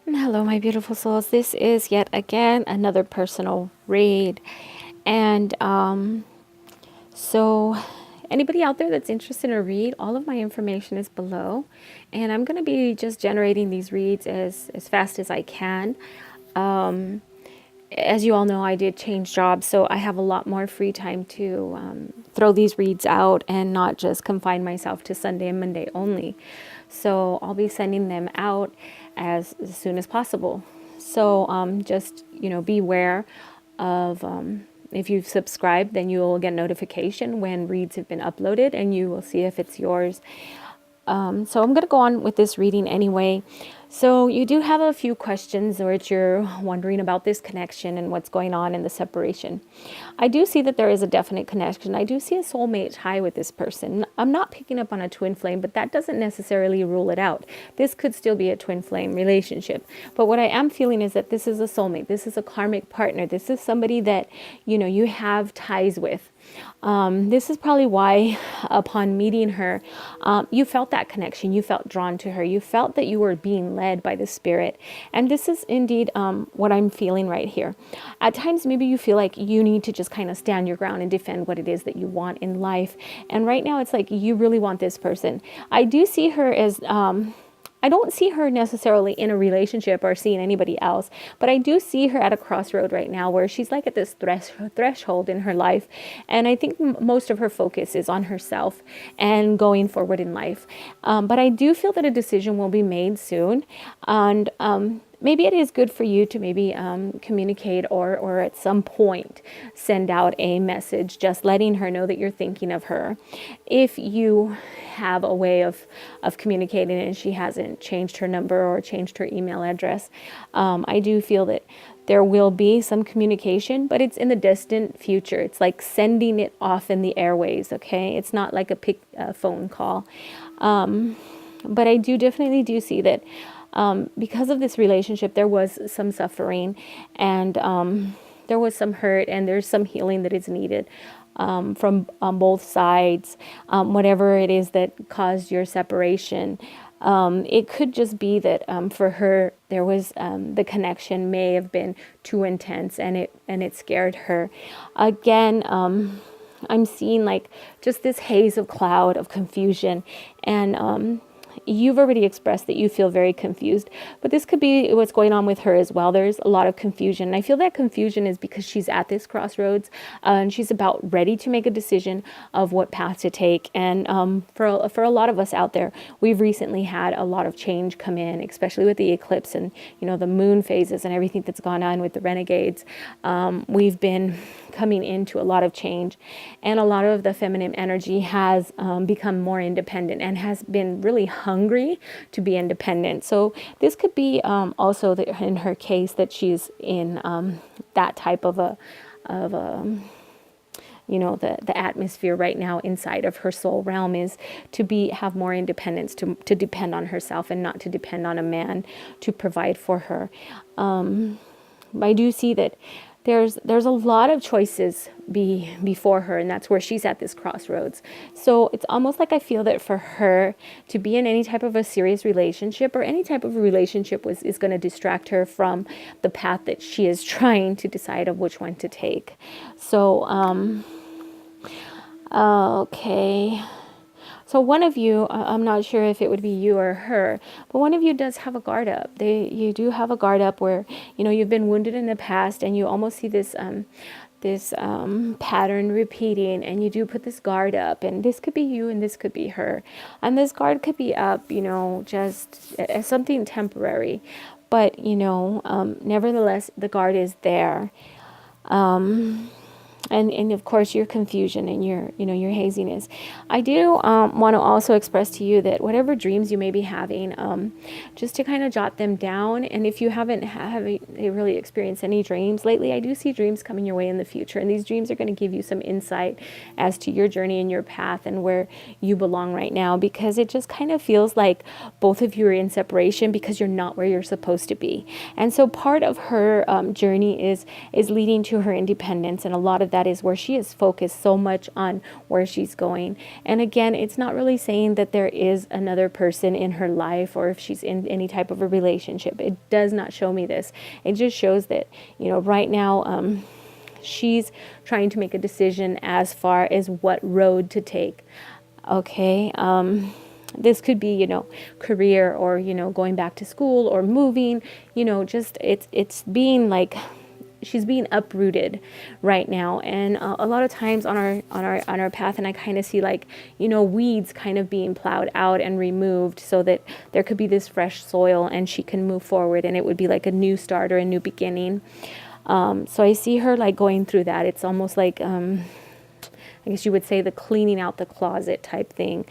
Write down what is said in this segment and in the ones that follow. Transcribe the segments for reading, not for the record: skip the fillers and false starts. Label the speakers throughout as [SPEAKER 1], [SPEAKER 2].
[SPEAKER 1] Hello, my beautiful souls. This is yet again another personal read. And so, anybody out there that's interested in a read, all of my information is below. And I'm going to be just generating these reads as fast as I can. As you all know, I did change jobs, so I have a lot more free time to throw these reads out and not just confine myself to Sunday and Monday only. So I'll be sending them out as soon as possible. So just beware of if you've subscribed, then you will get notification when reads have been uploaded, and you will see if it's yours. So I'm going to go on with this reading anyway. So you do have a few questions which you're wondering about this connection and what's going on in the separation. I do see that there is a definite connection. I do see a soulmate tie with this person. I'm not picking up on a twin flame, but that doesn't necessarily rule it out. This could still be a twin flame relationship. But what I am feeling is that this is a soulmate. This is a karmic partner. This is somebody that, you have ties with. This is probably why upon meeting her, you felt that connection. You felt drawn to her. You felt that you were being led by the spirit. And this is indeed what I'm feeling right here. At times, maybe you feel like you need to just kind of stand your ground and defend what it is that you want in life. And right now, it's like you really want this person. I do see her as... I don't see her necessarily in a relationship or seeing anybody else, but I do see her at a crossroad right now where she's like at this threshold in her life. And I think most of her focus is on herself and going forward in life. But I do feel that a decision will be made soon. And maybe it is good for you to maybe communicate or at some point send out a message just letting her know that you're thinking of her. If you have a way of communicating and she hasn't changed her number or changed her email address, I do feel that there will be some communication, but it's in the distant future. It's like sending it off in the airways, okay? It's not like a phone call. But I definitely do see that because of this relationship, there was some suffering and there was some hurt and there's some healing that is needed from on both sides. Whatever it is that caused your separation, it could just be that for her there was the connection may have been too intense and it scared her. Again, I'm seeing like just this haze of cloud of confusion, and you've already expressed that you feel very confused, but this could be what's going on with her as well. There's a lot of confusion. I feel that confusion is because she's at this crossroads and she's about ready to make a decision of what path to take. And for a lot of us out there, we've recently had a lot of change come in, especially with the eclipse and the moon phases and everything that's gone on with the renegades. We've been coming into a lot of change, and a lot of the feminine energy has become more independent and has been really hungry to be independent. So this could be also in her case that she's in that type of a the atmosphere right now inside of her soul realm is to have more independence, to depend on herself and not to depend on a man to provide for her. I do see that there's a lot of choices before her, and that's where she's at this crossroads. So it's almost like I feel that for her to be in any type of a serious relationship or any type of a relationship is going to distract her from the path that she is trying to decide of which one to take. So okay. So one of you, I'm not sure if it would be you or her, but one of you does have a guard up. You do have a guard up where, you've been wounded in the past and you almost see this pattern repeating, and you do put this guard up, and this could be you and this could be her. And this guard could be up, just as something temporary. But, nevertheless, the guard is there. And of course your confusion and your haziness. I do want to also express to you that whatever dreams you may be having, just to kind of jot them down. And if you haven't really experienced any dreams lately, I do see dreams coming your way in the future, and these dreams are going to give you some insight as to your journey and your path and where you belong right now, because it just kind of feels like both of you are in separation because you're not where you're supposed to be. And so part of her journey is leading to her independence, and a lot of that is where she is focused so much on where she's going. And again, it's not really saying that there is another person in her life or if she's in any type of a relationship. It does not show me this. It just shows that, right now, she's trying to make a decision as far as what road to take. Okay. This could be, career or, going back to school or moving, just it's being like, she's being uprooted right now. And a lot of times on our path, and I kind of see like, weeds kind of being plowed out and removed so that there could be this fresh soil and she can move forward, and it would be like a new start or a new beginning. So I see her like going through that. It's almost like, I guess you would say the cleaning out the closet type thing.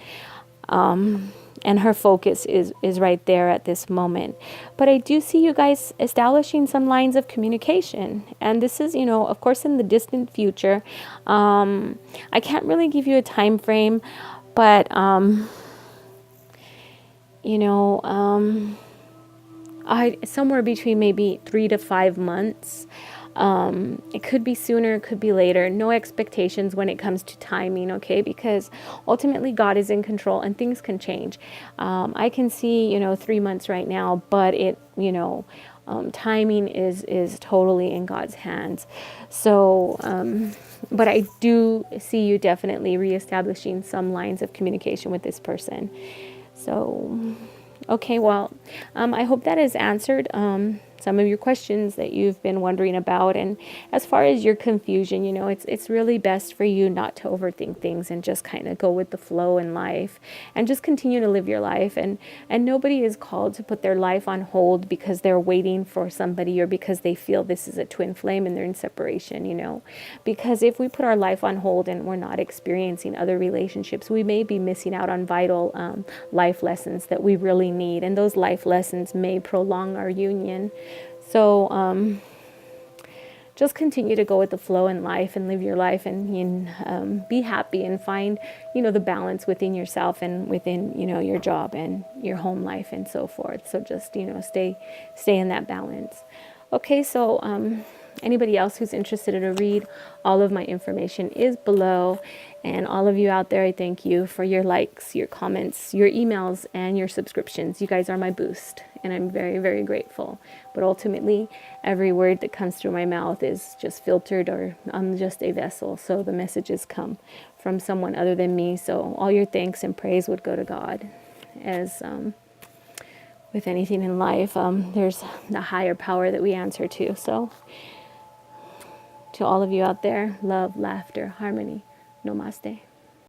[SPEAKER 1] And her focus is right there at this moment. But I do see you guys establishing some lines of communication. And this is, of course, in the distant future. I can't really give you a time frame, but, somewhere between maybe 3 to 5 months. It could be sooner, it could be later. No expectations when it comes to timing, okay? Because ultimately God is in control and things can change. I can see, 3 months right now, but timing is totally in God's hands. So, but I do see you definitely reestablishing some lines of communication with this person. So, okay, well, I hope that has answered some of your questions that you've been wondering about. And as far as your confusion, it's really best for you not to overthink things and just kind of go with the flow in life and just continue to live your life. And nobody is called to put their life on hold because they're waiting for somebody or because they feel this is a twin flame and they're in separation, because if we put our life on hold and we're not experiencing other relationships, we may be missing out on vital life lessons that we really need. And those life lessons may prolong our union. So just continue to go with the flow in life and live your life and be happy and find, the balance within yourself and within, your job and your home life and so forth. So just, stay in that balance. Okay, so anybody else who's interested in a read, all of my information is below. And all of you out there, I thank you for your likes, your comments, your emails, and your subscriptions. You guys are my boost, and I'm very, very grateful. But ultimately, every word that comes through my mouth is just filtered, or I'm just a vessel. So the messages come from someone other than me. So all your thanks and praise would go to God. As with anything in life, there's the higher power that we answer to. So to all of you out there, love, laughter, harmony. Namaste.